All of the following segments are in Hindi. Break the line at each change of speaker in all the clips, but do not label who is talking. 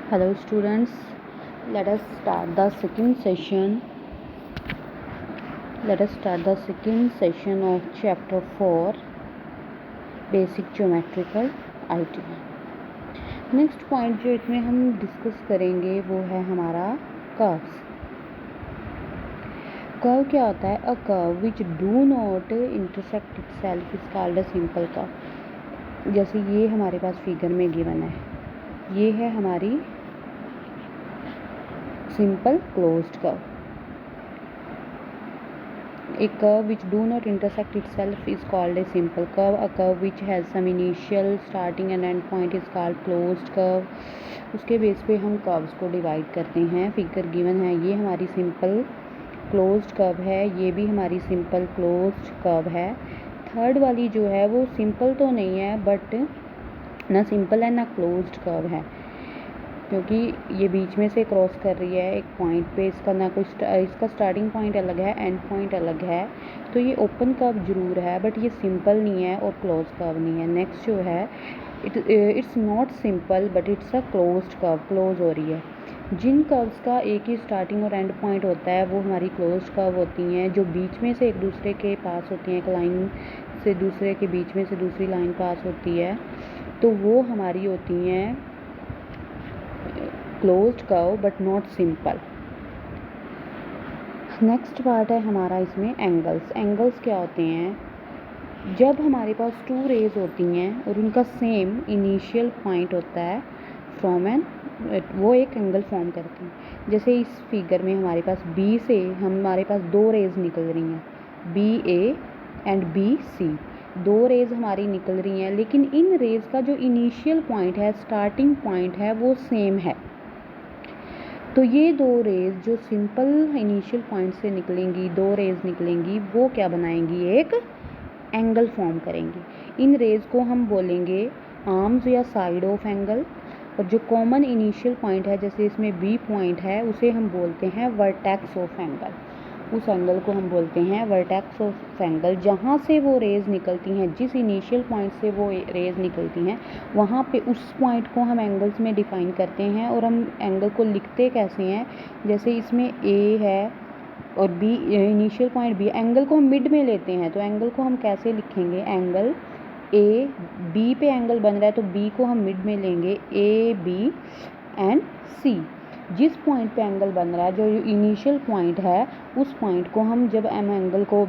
Hello students, let us start the second session. Of chapter 4 Basic Geometrical Idea. Next point जो इसमें हम डिस्कस करेंगे वो है हमारा कर्व्स. कर्व क्या होता है? A curve which do not intersect itself is called a simple curve. जैसे ये हमारे पास फिगर में गिवन है, ये है हमारी simple closed curve. A curve which do not intersect itself is called a simple curve. A curve which has some initial, starting and end point is called closed curve. उसके बेस पे हम कर्व्स को डिवाइड करते हैं. फिगर गिवन है, ये हमारी सिंपल क्लोज्ड कर्व है, ये भी हमारी सिंपल क्लोज्ड कर्व है. थर्ड वाली जो है वो सिंपल तो नहीं है, बट ना सिंपल है ना क्लोज्ड कर्व है, क्योंकि ये बीच में से क्रॉस कर रही है एक पॉइंट पे. इसका ना कोई इसका स्टार्टिंग पॉइंट अलग है, एंड पॉइंट अलग है, तो ये ओपन कर्व जरूर है, बट ये सिंपल नहीं है और क्लोज कर्व नहीं है. नेक्स्ट जो है it's not simple but it's a closed curve, close हो रही है. जिन कर्व्स का एक ही स्टार्टिंग और एंड पॉइंट होता है वो हमारी क्लोज्ड कर्व होती हैं. जो बीच में से एक दूसरे के पास होती हैं, एक लाइन से दूसरे के बीच में से दूसरी लाइन पास होती है, तो वो हमारी होती हैं closed curve but not simple. Next part है हमारा इसमें एंगल्स. एंगल्स क्या होते हैं? जब हमारे पास टू रेज होती हैं और उनका सेम इनिशियल पॉइंट होता है फ्रॉम एन, वो एक एंगल फॉर्म करती हैं. जैसे इस फिगर में हमारे पास बी से हमारे पास दो रेज निकल रही हैं, B A and B C. दो रेज हमारी निकल रही हैं, लेकिन इन रेज का जो इनिशियल पॉइंट है, स्टार्टिंग पॉइंट है, वो सेम है. तो ये दो रेज जो सिंपल इनिशियल पॉइंट से निकलेंगी, दो रेज निकलेंगी, वो क्या बनाएंगी? एक एंगल फॉर्म करेंगी. इन रेज को हम बोलेंगे आर्म्स या साइड ऑफ एंगल. और जो कॉमन इनिशियल पॉइंट है, जैसे इसमें बी पॉइंट है, उसे हम बोलते हैं वर्टेक्स ऑफ एंगल. उस एंगल को हम बोलते हैं वर्टेक्स ऑफ एंगल. जहाँ से वो रेज निकलती हैं, जिस इनिशियल पॉइंट से वो रेज निकलती हैं, वहाँ पे उस पॉइंट को हम एंगल्स में डिफाइन करते हैं. और हम एंगल को लिखते कैसे हैं? जैसे इसमें ए है और B, initial point B, angle को हम मिड में लेते हैं, तो एंगल को हम कैसे लिखेंगे? एंगल ए बी पे एंगल बन रहा है, तो बी को हम मिड में लेंगे, ए बी एंड सी. जिस पॉइंट पे एंगल बन रहा है, जो इनिशियल पॉइंट है, उस पॉइंट को हम जब एंगल को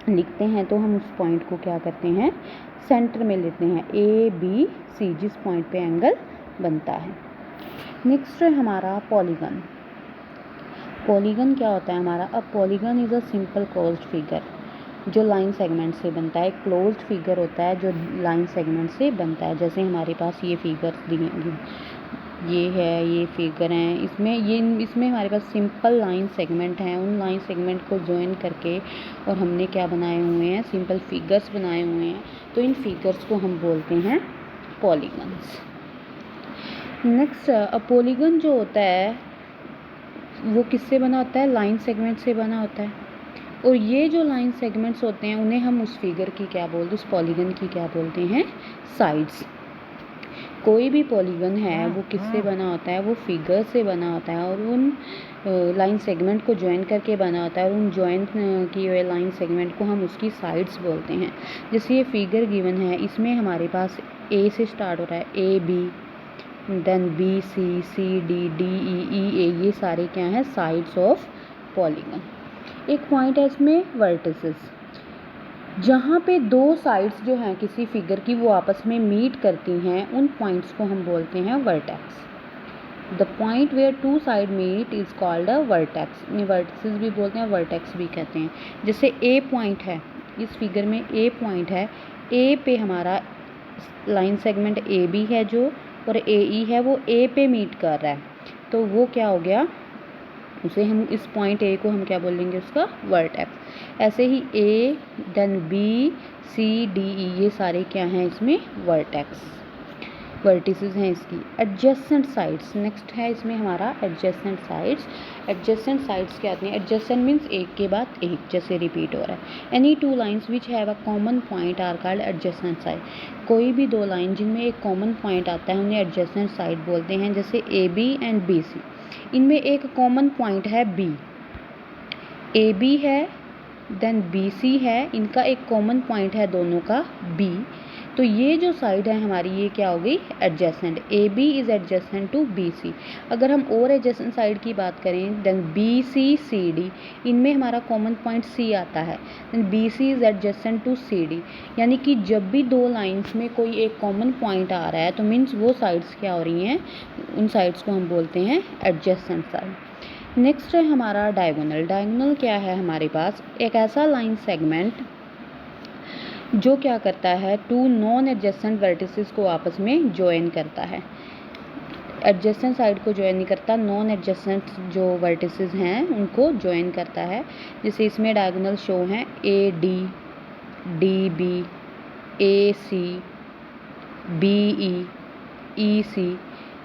लिखते हैं तो हम उस पॉइंट को क्या करते हैं? सेंटर में लेते हैं, ए बी सी, जिस पॉइंट पे एंगल बनता है. नेक्स्ट है हमारा पॉलीगन. पॉलीगन क्या होता है हमारा? अब polygon is a simple closed figure जो लाइन सेगमेंट से बनता है. क्लोज्ड फिगर होता है जो लाइन सेगमेंट से बनता है. जैसे हमारे पास ये फिगर दिए, ये है, ये फिगर हैं, इसमें हमारे पास सिंपल लाइन सेगमेंट हैं. उन लाइन सेगमेंट को ज्वाइन करके और हमने क्या बनाए हुए हैं? सिंपल फिगर्स बनाए हुए हैं. तो इन फिगर्स को हम बोलते हैं पॉलीगन्स. नेक्स्ट, पॉलीगन जो होता है वो किससे बना होता है? लाइन सेगमेंट से बना होता है. और ये जो लाइन सेगमेंट्स होते हैं उन्हें हम उस फिगर की क्या बोलते हैं? उस पॉलीगन की क्या बोलते हैं? साइड्स. कोई भी पॉलीगन है वो किससे बना होता है? वो फिगर से बना होता है, और उन लाइन सेगमेंट को ज्वाइन करके बना होता है. और उन ज्वाइन किए हुए लाइन सेगमेंट को हम उसकी साइड्स बोलते हैं. जैसे ये फिगर गिवन है, इसमें हमारे पास ए से स्टार्ट हो रहा है, A B, then B C, C D, D E, A, ये सारे क्या हैं? Sides of polygon. एक पॉइंट है इसमें वर्टिसेस. जहाँ पे दो साइड्स जो हैं किसी फिगर की वो आपस में मीट करती हैं, उन पॉइंट्स को हम बोलते हैं vertex. The point where two side meet is called a vertex. Vertices भी बोलते हैं, वर्टेक्स भी कहते हैं. जैसे ए पॉइंट है, इस फिगर में ए पॉइंट है, ए पे हमारा लाइन सेगमेंट ए बी है जो, और ए ई है, वो ए पे मीट कर रहा है, तो वो क्या हो गया? उसे हम इस पॉइंट ए को हम क्या बोलेंगे? उसका वर्टेक्स. ऐसे ही ए, देन बी, सी, डी, ई, ये सारे क्या हैं इसमें? वर्टेक्स. वर्टिसेस हैं इसकी। एडजेसेंट साइड्स नेक्स्ट है इसमें हमारा एडजेसेंट साइड्स। एडजेसेंट साइड्स क्या आती हैं? एडजेसेंट मीन्स एक के बाद एक, जैसे रिपीट हो रहा है। Any two lines which have a common point are called adjacent side. कोई भी दो लाइन जिनमें एक कॉमन पॉइंट आता है उन्हें एडजेसेंट साइड बोलते हैं, जैसे A B and B C. इनमें एक कॉमन पॉइंट है बी, ए बी है देन बी सी है, इनका एक कॉमन पॉइंट है दोनों का बी। तो ये जो साइड है हमारी ये क्या हो गई? Adjacent. A B is adjacent to B C. अगर हम और एडजेसेंट साइड की बात करें then B C C D, इनमें हमारा कॉमन पॉइंट सी आता है, then B C is adjacent to C D. यानी कि जब भी दो लाइंस में कोई एक कॉमन पॉइंट आ रहा है तो मीन्स वो साइड्स क्या हो रही हैं? उन साइड्स को हम बोलते हैं एडजेसेंट साइड। नेक्स्ट है हमारा डायगोनल। डायगोनल क्या है हमारे पास? एक ऐसा लाइन सेगमेंट जो क्या करता है? टू नॉन एडजेसेंट वर्टिसेस को आपस में ज्वाइन करता है। एडजेसेंट साइड को ज्वाइन नहीं करता, नॉन एडजेसेंट जो वर्टिसेस हैं उनको ज्वाइन करता है। जैसे इसमें डायगोनल शो हैं A D, D B, A C, B E, E C.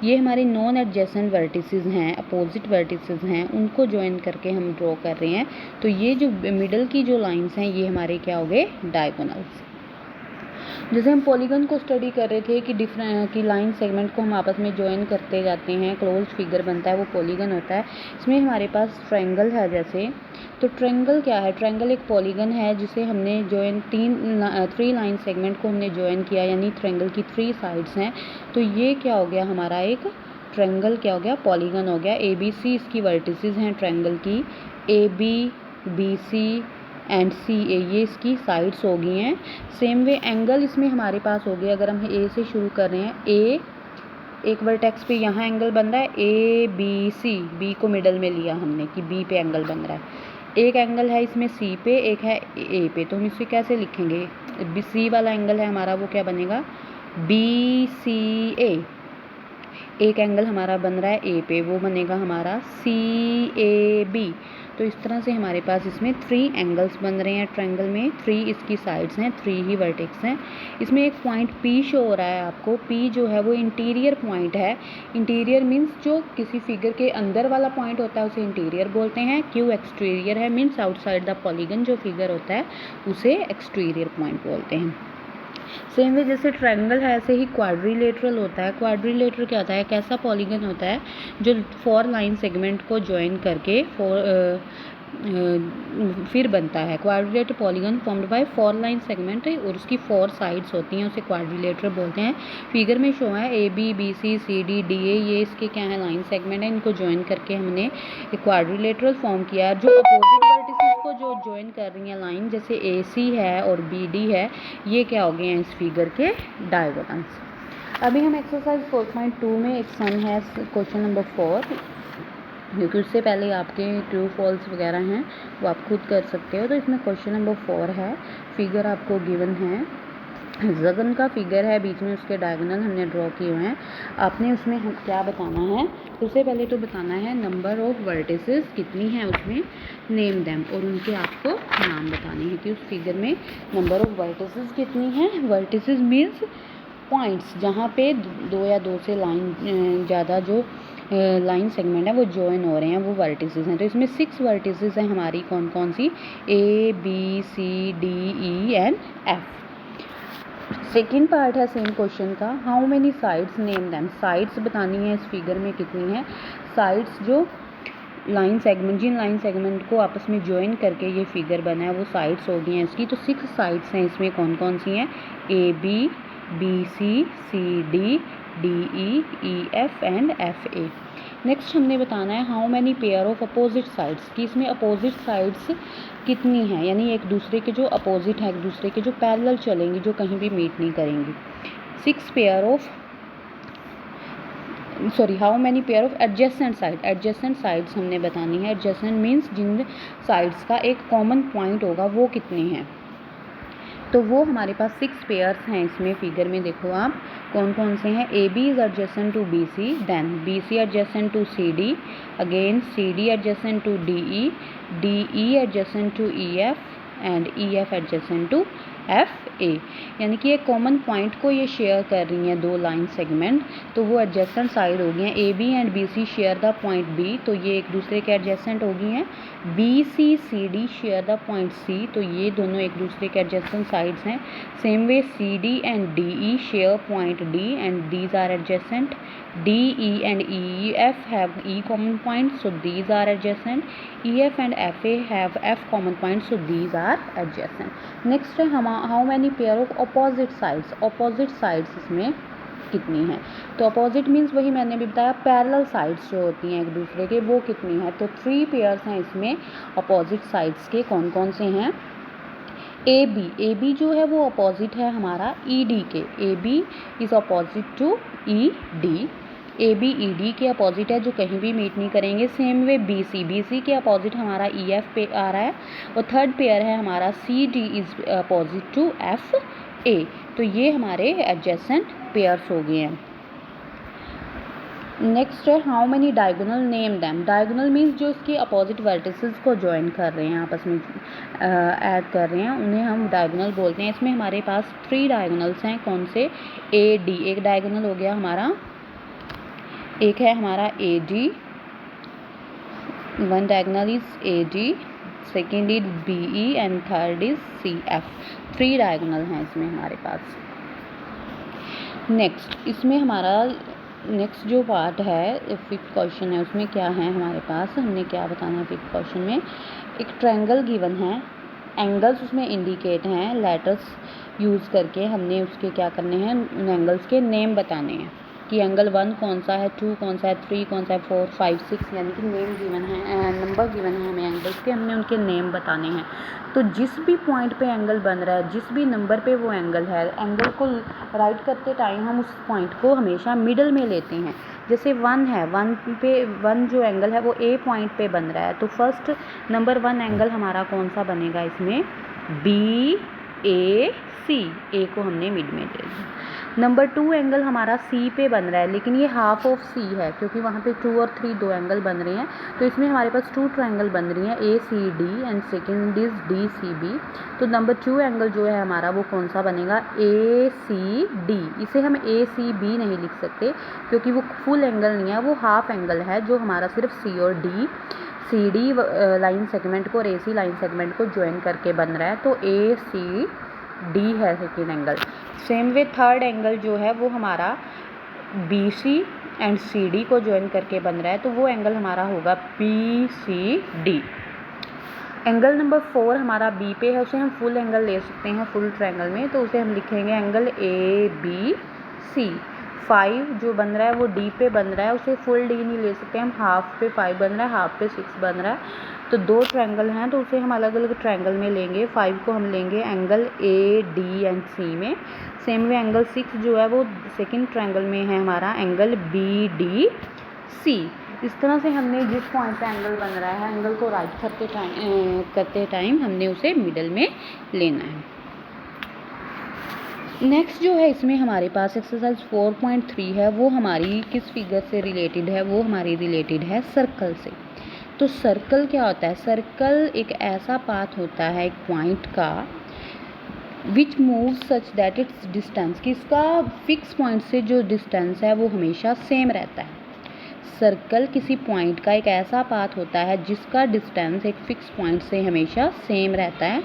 ये हमारे नॉन एडजेसेंट वर्टिसेस हैं, अपोजिट वर्टिसेस हैं, उनको ज्वाइन करके हम ड्रॉ कर रहे हैं। तो ये जो मिडल की जो लाइंस हैं ये हमारे क्या हो गए? डायगोनल्स। जैसे हम पॉलीगन को स्टडी कर रहे थे कि डिफरेंट की लाइन सेगमेंट को हम आपस में ज्वाइन करते जाते हैं, क्लोज्ड फिगर बनता है, वो पॉलीगन होता है। इसमें हमारे पास ट्रायंगल है जैसे, तो ट्रायंगल क्या है? ट्रायंगल एक पॉलीगन है जिसे हमने ज्वाइन थ्री लाइन सेगमेंट को हमने ज्वाइन किया, यानी ट्रायंगल की थ्री साइड्स हैं। तो ये क्या हो गया हमारा? एक ट्रायंगल क्या हो गया? पॉलीगन हो गया। ए बी सी इसकी वर्टिसेस हैं ट्रायंगल की, A B, B C and C A, ये इसकी साइड्स हो गई हैं। सेम वे एंगल इसमें हमारे पास हो गए। अगर हम ए से शुरू कर रहे हैं, ए एक वर्टेक्स पे यहाँ एंगल बन रहा है, ए बी सी, बी को मिडल में लिया हमने कि बी पे एंगल बन रहा है। एक एंगल है इसमें सी पे, एक है ए पे, तो हम इसे कैसे लिखेंगे? बी सी वाला एंगल है हमारा, वो क्या बनेगा? बी सी ए। एक एंगल हमारा बन रहा है ए पे, वो बनेगा हमारा सी ए बी। तो इस तरह से हमारे पास इसमें थ्री एंगल्स बन रहे हैं ट्रायंगल में, थ्री इसकी साइड्स हैं, थ्री ही वर्टेक्स हैं। इसमें एक पॉइंट पी शो हो रहा है आपको। पी जो है वो इंटीरियर पॉइंट है। इंटीरियर मीन्स जो किसी फिगर के अंदर वाला पॉइंट होता है उसे इंटीरियर बोलते हैं। क्यों एक्सटीरियर है? मीन्स आउटसाइड द पॉलीगन जो फिगर होता है उसे एक्सटीरियर पॉइंट बोलते हैं। सेम वे जैसे ट्रायंगल है ऐसे ही क्वाड्रिलेटरल होता है। क्वाड्रिलेटरल क्या होता है? एक ऐसा पॉलीगन होता है जो फोर लाइन सेगमेंट को ज्वाइन करके फिर बनता है। Quadrilateral polygon formed by four line segment और उसकी फोर साइड्स होती हैं, उसे क्वाड्रिलेटरल बोलते हैं। फिगर में शो है A B, B C, C D, D A, ये इसके क्या है? लाइन सेगमेंट है। इनको ज्वाइन करके हमने एक क्वाड्रिलेटरल फॉर्म किया। जो अपोजिट वर्टिसेस को जो ज्वाइन कर रही हैं लाइन, जैसे ए सी है और बी डी है, ये क्या हो गए हैं इस फिगर के? डायगोनल्स। अभी हम एक्सरसाइज 4.2 में एक सम है क्वेश्चन नंबर 4, क्योंकि उससे पहले आपके ट्रू फॉल्स वगैरह हैं वो आप खुद कर सकते हो। तो इसमें क्वेश्चन नंबर 4 है, फिगर आपको गिवन है, हेक्सागन का फिगर है, बीच में उसके डायगोनल हमने ड्रॉ किए हुए हैं। आपने उसमें हम क्या बताना है? सबसे पहले तो बताना है नंबर ऑफ वर्टिसेस कितनी है उसमें, नेम देम, और उनके आपको नाम बताने हैं कि उस फिगर में नंबर ऑफ वर्टिसेस कितनी है। वर्टिसेस मीन्स पॉइंट्स जहाँ पे दो या दो से लाइन ज़्यादा जो लाइन सेगमेंट है वो ज्वाइन हो रहे हैं, वो वर्टिसेस हैं। तो इसमें 6 वर्टिसेस हैं हमारी, कौन कौन सी? A B C D E and F. Second part है सेम क्वेश्चन का, how many sides name them. Sides बतानी है इस फिगर में कितनी है। साइड्स जो लाइन सेगमेंट, जिन लाइन सेगमेंट को आपस में ज्वाइन करके ये फिगर बना है वो साइड्स हो गई हैं इसकी। तो 6 साइड्स हैं इसमें, कौन कौन सी हैं? A B, B C, C D, D E, E F and F A. Next हमने बताना है how many pair of opposite sides, कि इसमें अपोजिट साइड्स कितनी हैं, यानी एक दूसरे के जो अपोजिट है, एक दूसरे के जो पैरेलल चलेंगी, जो कहीं भी मीट नहीं करेंगी। 6 pair of how many pair of adjacent side. Adjacent sides हमने बतानी है। एडजेसेंट मीन्स जिन साइड्स का एक कॉमन पॉइंट होगा वो कितनी हैं। तो वो हमारे पास 6 पेयर्स हैं इसमें फिगर में, देखो आप कौन कौन से हैं। A B is adjacent to B C, then B C adjacent to C D, again C D adjacent to D E, D E adjacent to E F and E F adjacent to F A, यानी कि एक कॉमन पॉइंट को ये शेयर कर रही हैं 2 लाइन सेगमेंट, तो वो एडजेसेंट साइड हो गई हैं। A B and B C share the point B, तो ये एक दूसरे के एडजेसेंट हो गई हैं। B C C D share the point C, तो ये दोनों एक दूसरे के एडजेसेंट साइड्स हैं। Same way C D and D E share point D and these are adjacent. D, E and E, F have E common points, so these are adjacent. E, F and F, A have F common points, so these are adjacent. Next है how many pair of opposite sides. Opposite sides इसमें कितनी है? तो opposite means वही मैंने भी बताया parallel sides जो होती हैं एक दूसरे के, वो कितनी है? तो 3 pairs हैं इसमें opposite sides के। कौन कौन से हैं? ए बी जो है वो अपोजिट है हमारा ई डी के। A B is opposite to E D. A B E D के अपोजिट है, जो कहीं भी मीट नहीं करेंगे। सेम वे बी सी के अपोजिट हमारा ई एफ पे आ रहा है। और थर्ड पेयर है हमारा C D is opposite to F A. तो ये हमारे एडजेसेंट पेयर्स हो गए हैं। नेक्स्ट है how many diagonal name them. Diagonal means जो इसकी अपोजिट वर्टिसेस को ज्वाइन कर रहे हैं, आपस में ऐड कर रहे हैं, उन्हें हम डायगोनल बोलते हैं। इसमें हमारे पास 3 डायगोनल्स हैं। कौन से? ए डी एक डायगोनल हो गया हमारा, एक है हमारा A D, 1 diagonal is A D, second is B E and third is C F. 3 diagonal हैं इसमें हमारे पास। नेक्स्ट इसमें हमारा नेक्स्ट जो पार्ट है फिफ्थ क्वेश्चन है, उसमें क्या है हमारे पास, हमने क्या बताना है फिफ्थ क्वेश्चन में। एक ट्रायंगल गिवन है, एंगल्स उसमें इंडिकेट हैं, लेटर्स यूज़ करके हमने उसके क्या करने हैं, उन एंगल्स के नेम बताने हैं कि एंगल 1 कौन सा है, 2 कौन सा है, 3 कौन सा है, 4 5 6, यानी कि नेम गिवन है, नंबर गिवन है हमें एंगल्स के, हमने उनके नेम बताने हैं। तो जिस भी पॉइंट पे एंगल बन रहा है, जिस भी नंबर पे वो एंगल है, एंगल को राइट करते टाइम हम उस पॉइंट को हमेशा मिडल में लेते हैं। जैसे 1 है, 1 जो एंगल है वो ए पॉइंट पे बन रहा है, तो फर्स्ट नंबर 1 एंगल हमारा कौन सा बनेगा इसमें, बी ए सी, ए को हमने मिड में ले लिया। नंबर 2 एंगल हमारा सी पे बन रहा है, लेकिन ये हाफ ऑफ सी है क्योंकि वहाँ पे 2 और 3 2 एंगल बन रहे हैं, तो इसमें हमारे पास 2 ट्रायंगल बन रही हैं, A C D and second is D C B. तो नंबर 2 एंगल जो है हमारा वो कौन सा बनेगा, ए सी डी। इसे हम ए सी बी नहीं लिख सकते क्योंकि वो फुल एंगल नहीं है, वो हाफ एंगल है जो हमारा सिर्फ सी और D, C D line segment को और ए सी लाइन सेगमेंट को ज्वाइन करके बन रहा है, तो ए सी डी है second angle. Same way third angle जो है वो हमारा B C and C D को ज्वाइन करके बन रहा है, तो वो एंगल हमारा होगा P C D. Angle number 4 हमारा बी पे है, उसे हम फुल एंगल ले सकते हैं फुल ट्रायंगल में, तो उसे हम लिखेंगे एंगल ए बी सी। 5 जो बन रहा है वो डी पे बन रहा है, उसे फुल डी नहीं ले सकते हम, हाफ पे 5 बन रहा है, हाफ पे 6 बन रहा है, तो 2 ट्रायंगल हैं तो उसे हम अलग अलग ट्रायंगल में लेंगे। 5 को हम लेंगे एंगल ए डी एंड सी में। सेम वे एंगल 6 जो है वो सेकंड ट्रायंगल में है हमारा, एंगल बी डी सी। इस तरह से हमने जिस पॉइंट पे एंगल बन रहा है, एंगल को राइट करते टाइम हमने उसे मिडल में लेना है। नेक्स्ट जो है इसमें हमारे पास एक्सरसाइज 4.3 है, वो हमारी किस फिगर से रिलेटेड है, वो हमारी रिलेटेड है सर्कल से। तो सर्कल क्या होता है, सर्कल एक ऐसा पाथ होता है एक पॉइंट का which move such that it's distance, कि इसका फिक्स पॉइंट से जो डिस्टेंस है वो हमेशा सेम रहता है। सर्कल किसी पॉइंट का एक ऐसा पाथ होता है जिसका डिस्टेंस एक फ़िक्स पॉइंट से हमेशा सेम रहता है,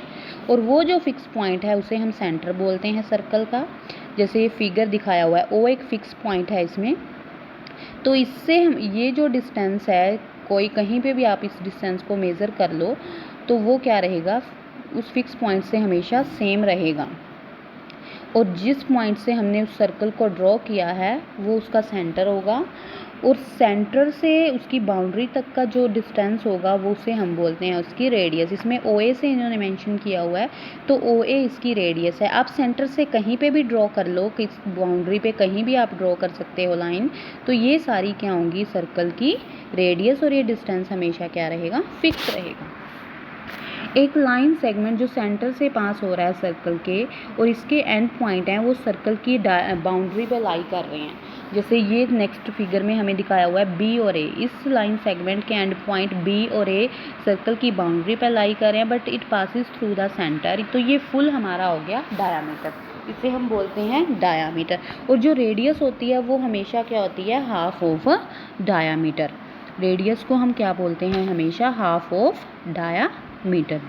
और वो जो फिक्स पॉइंट है उसे हम सेंटर बोलते हैं सर्कल का। जैसे ये फिगर दिखाया हुआ है, ओ एक फ़िक्स पॉइंट है इसमें, तो इससे हम ये जो डिस्टेंस है, कोई कहीं पे भी आप इस डिस्टेंस को मेज़र कर लो तो वो क्या रहेगा, उस फिक्स पॉइंट से हमेशा सेम रहेगा। और जिस पॉइंट से हमने उस सर्कल को ड्रॉ किया है वो उसका सेंटर होगा, और सेंटर से उसकी बाउंड्री तक का जो डिस्टेंस होगा वो उसे हम बोलते हैं उसकी रेडियस। इसमें ओ ए से इन्होंने मेंशन किया हुआ है, तो ओ ए इसकी रेडियस है। आप सेंटर से कहीं पे भी ड्रॉ कर लो, किस बाउंड्री पे कहीं भी आप ड्रॉ कर सकते हो लाइन, तो ये सारी क्या होंगी, सर्कल की रेडियस, और ये डिस्टेंस हमेशा क्या रहेगा, फिक्स रहेगा। एक लाइन सेगमेंट जो सेंटर से पास हो रहा है सर्कल के और इसके एंड पॉइंट हैं वो सर्कल की बाउंड्री पे लाई कर रहे हैं। जैसे ये नेक्स्ट फिगर में हमें दिखाया हुआ है बी और ए। इस लाइन सेगमेंट के एंड पॉइंट बी और ए सर्कल की बाउंड्री पे लाई कर रहे हैं but it passes through the centre. तो ये फुल हमारा हो गया डायामीटर, इसे हम बोलते हैं डायामीटर। और जो रेडियस होती है वो हमेशा क्या होती है, हाफ ऑफ डायामीटर। रेडियस को हम क्या बोलते हैं, हमेशा हाफ ऑफ डायामीटर।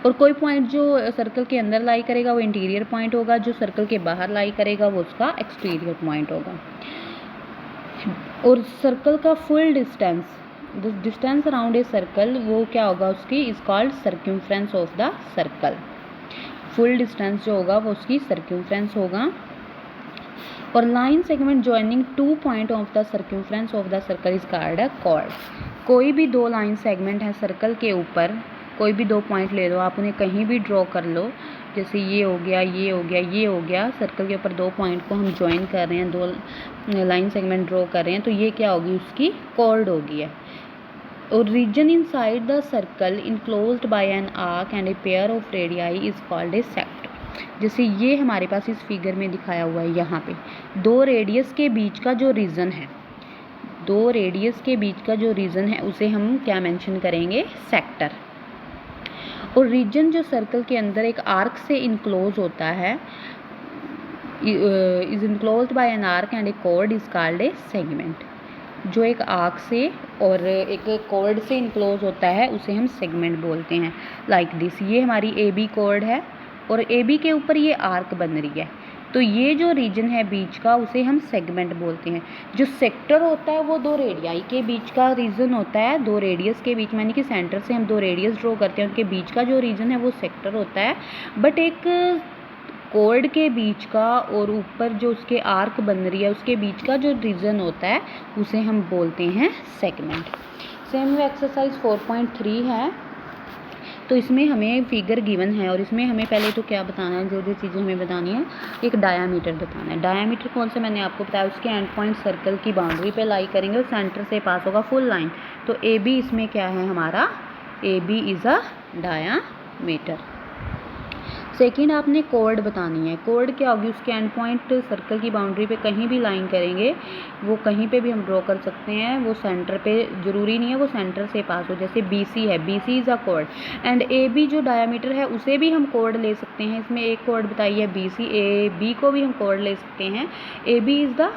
और कोई पॉइंट जो सर्कल के अंदर लाई करेगा वो इंटीरियर पॉइंट होगा, जो सर्कल के बाहर लाई करेगा वो उसका एक्सटीरियर पॉइंट होगा। और सर्कल का full distance, the distance around a circle, वो क्या होगा उसकी, is called circumference of the circle. Full distance जो होगा वो उसकी सर्क्यूम्फ्रेंस होगा। और line segment joining two point of the circumference of the circle is called a chord. कोई भी दो लाइन सेगमेंट है सर्कल के ऊपर, कोई भी दो पॉइंट ले लो, आप उन्हें कहीं भी ड्रॉ कर लो, जैसे ये हो गया, ये हो गया, ये हो गया, सर्कल के ऊपर दो पॉइंट को हम ज्वाइन कर रहे हैं, दो लाइन सेगमेंट ड्रॉ कर रहे हैं, तो ये क्या होगी, उसकी कॉर्ड होगी है। और region inside the circle enclosed by an arc and a pair of radii is called a sector. जैसे ये हमारे पास इस फिगर में दिखाया हुआ है, यहाँ पे दो रेडियस के बीच का जो रीजन है, दो रेडियस के बीच का जो रीजन है उसे हम क्या मेंशन करेंगे, सेक्टर। और रीजन जो सर्कल के अंदर एक आर्क से इनक्लोज होता है, is enclosed by an arc and a chord is called a segment. जो एक आर्क से और एक कॉर्ड से इनक्लोज होता है उसे हम सेगमेंट बोलते हैं। लाइक दिस, ये हमारी ए बी कॉर्ड है और ए बी के ऊपर ये आर्क बन रही है, तो ये जो रीजन है बीच का उसे हम सेगमेंट बोलते हैं। जो सेक्टर होता है वो दो रेडियाई के बीच का रीजन होता है, दो रेडियस के बीच, यानी कि सेंटर से हम दो रेडियस ड्रॉ करते हैं, उनके बीच का जो रीजन है वो सेक्टर होता है। बट एक कॉर्ड के बीच का और ऊपर जो उसके आर्क बन रही है उसके बीच का जो रीजन होता है उसे हम बोलते हैं सेगमेंट। सेम एक्सरसाइज 4.3 है, तो इसमें हमें फिगर गिवन है और इसमें हमें पहले तो क्या बताना है, जो जो चीज़ें हमें बतानी है, एक डायामीटर बताना है। डायामीटर कौन सा मैंने आपको बताया, उसके एंड पॉइंट सर्कल की बाउंड्री पे लाई करेंगे और सेंटर से पास होगा फुल लाइन। तो ए बी इसमें क्या है हमारा, A B is a diameter. Second आपने कॉर्ड बतानी है। कॉर्ड क्या होगी, उसके एंड पॉइंट सर्कल की बाउंड्री पे कहीं भी लाइन करेंगे, वो कहीं पे भी हम ड्रॉ कर सकते हैं, वो सेंटर पे ज़रूरी नहीं है वो सेंटर से पास हो। जैसे बी सी है, B C is a chord and A B जो डायामीटर है उसे भी हम कॉर्ड ले सकते हैं। इसमें एक कॉर्ड बताई है बी सी, ए बी को भी हम कॉर्ड ले सकते हैं। ए बी इज़ द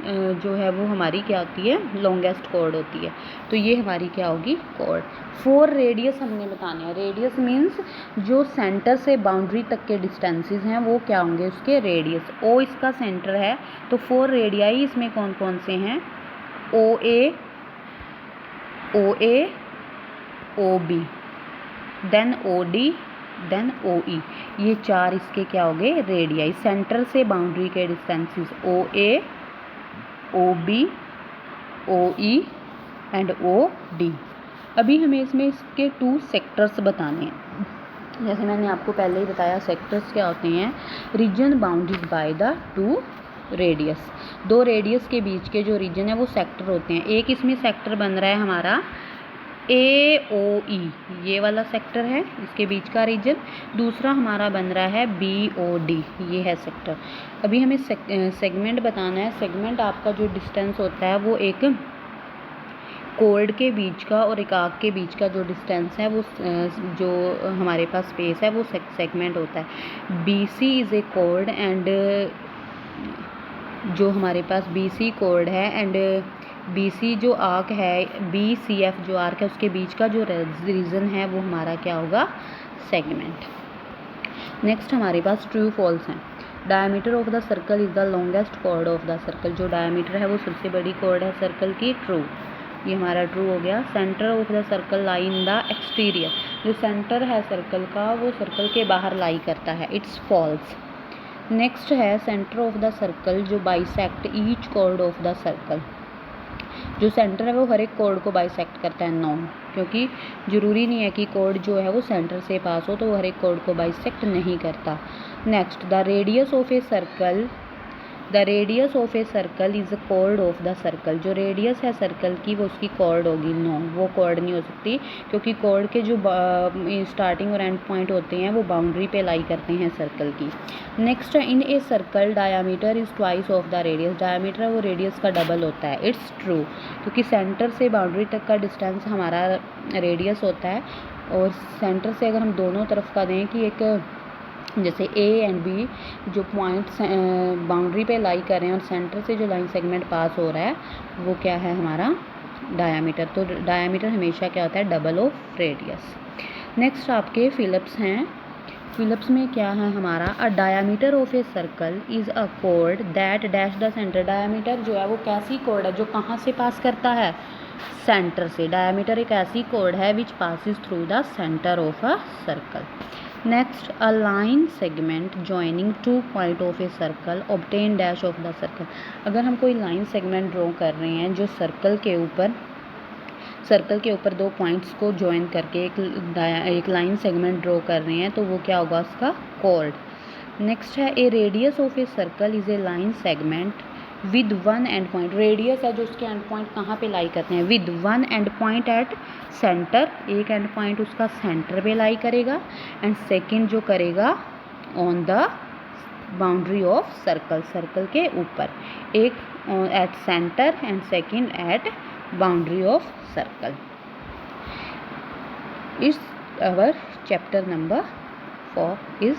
जो है वो हमारी क्या होती है, लॉन्गेस्ट कॉर्ड होती है, तो ये हमारी क्या होगी, कॉर्ड। 4 रेडियस हमने बताने हैं। रेडियस मीन्स जो सेंटर से बाउंड्री तक के डिस्टेंसेस हैं वो क्या होंगे, उसके रेडियस। ओ इसका सेंटर है, तो 4 रेडियाई इसमें कौन कौन से हैं, O A, O B, then O D, then O E, ये 4 इसके क्या हो गए, रेडियाई। सेंटर से बाउंड्री के distances O A, O B, O E and O D. अभी हमें इसमें इसके 2 सेक्टर्स बताने हैं। जैसे मैंने आपको पहले ही बताया सेक्टर्स क्या होते हैं, reason bounded by the 2 radius. 2 radius के बीच के जो रीजन है वो सेक्टर होते हैं। एक इसमें सेक्टर बन रहा है हमारा ए ओ ई, ये वाला सेक्टर है इसके बीच का रीजन। दूसरा हमारा बन रहा है बी ओ डी, ये है सेक्टर। अभी हमें सेगमेंट बताना है। सेगमेंट आपका जो डिस्टेंस होता है वो एक कॉर्ड के बीच का और एक आर्क के बीच का जो डिस्टेंस है वो जो हमारे पास स्पेस है वो सेगमेंट होता है। B C is a chord and जो हमारे पास बी सी कॉर्ड है एंड बी सी जो आर्क है, बी सी एफ जो आर्क है उसके बीच का जो रीजन है वो हमारा क्या होगा, सेगमेंट। नेक्स्ट हमारे पास ट्रू फॉल्स हैं। Diameter of the circle is the longest chord of the circle. जो डायमीटर है वो सबसे बड़ी कॉर्ड है सर्कल की, ट्रू, ये हमारा ट्रू हो गया। Centre of the circle lie in the exterior, जो सेंटर है सर्कल का वो सर्कल के बाहर लाई करता है, इट्स फॉल्स। नेक्स्ट है सेंटर ऑफ द सर्कल जो bisect each chord of the circle. जो सेंटर है वो हर एक कॉर्ड को बाइसेक्ट करता है, नो, क्योंकि ज़रूरी नहीं है कि कॉर्ड जो है वो सेंटर से पास हो, तो वो हर एक कॉर्ड को बाइसेक्ट नहीं करता। Next, the radius of a circle the radius of a circle is the chord of the circle, जो रेडियस है सर्कल की वो उसकी कॉर्ड होगी। नो, वो कॉर्ड नहीं हो सकती, क्योंकि कॉर्ड के जो स्टार्टिंग और एंड पॉइंट होते हैं वो बाउंड्री पे लाई करते हैं सर्कल की। Next, in a circle diameter is twice of the radius, diameter वो रेडियस का डबल होता है। इट्स ट्रू, क्योंकि सेंटर से बाउंड्री तक का डिस्टेंस हमारा रेडियस होता है, और सेंटर से अगर हम दोनों तरफ का दें कि एक जैसे ए एंड बी जो पॉइंट्स बाउंड्री पे लाई कर रहे हैं और सेंटर से जो लाइन सेगमेंट पास हो रहा है वो क्या है हमारा डायामीटर। तो डायामीटर हमेशा क्या होता है, डबल ऑफ रेडियस। नेक्स्ट आपके फिलिप्स हैं। फिलिप्स में क्या है हमारा, a diameter of a circle is a कोड that dash the centre. Diameter जो है वो कैसी कोड है जो कहाँ से पास करता है, सेंटर से। डायामीटर एक ऐसी कोड है which passes through the centre of a circle. Next, a line segment joining two point of a circle obtain dash of the circle. अगर हम कोई लाइन सेगमेंट ड्रॉ कर रहे हैं जो सर्कल के ऊपर दो पॉइंट्स को ज्वाइन करके एक लाइन सेगमेंट ड्रॉ कर रहे हैं तो वो क्या होगा, उसका कॉर्ड। नेक्स्ट है, a radius of a circle is a line segment with one end point. Radius है जो उसके एंड पॉइंट कहाँ पे लाई करते हैं, with one end point at centre, एक एंड पॉइंट उसका सेंटर पे लाई करेगा, एंड सेकंड जो करेगा on the boundary of circle, circle के ऊपर, एक at centre and second at boundary of circle. इस our chapter number 4 is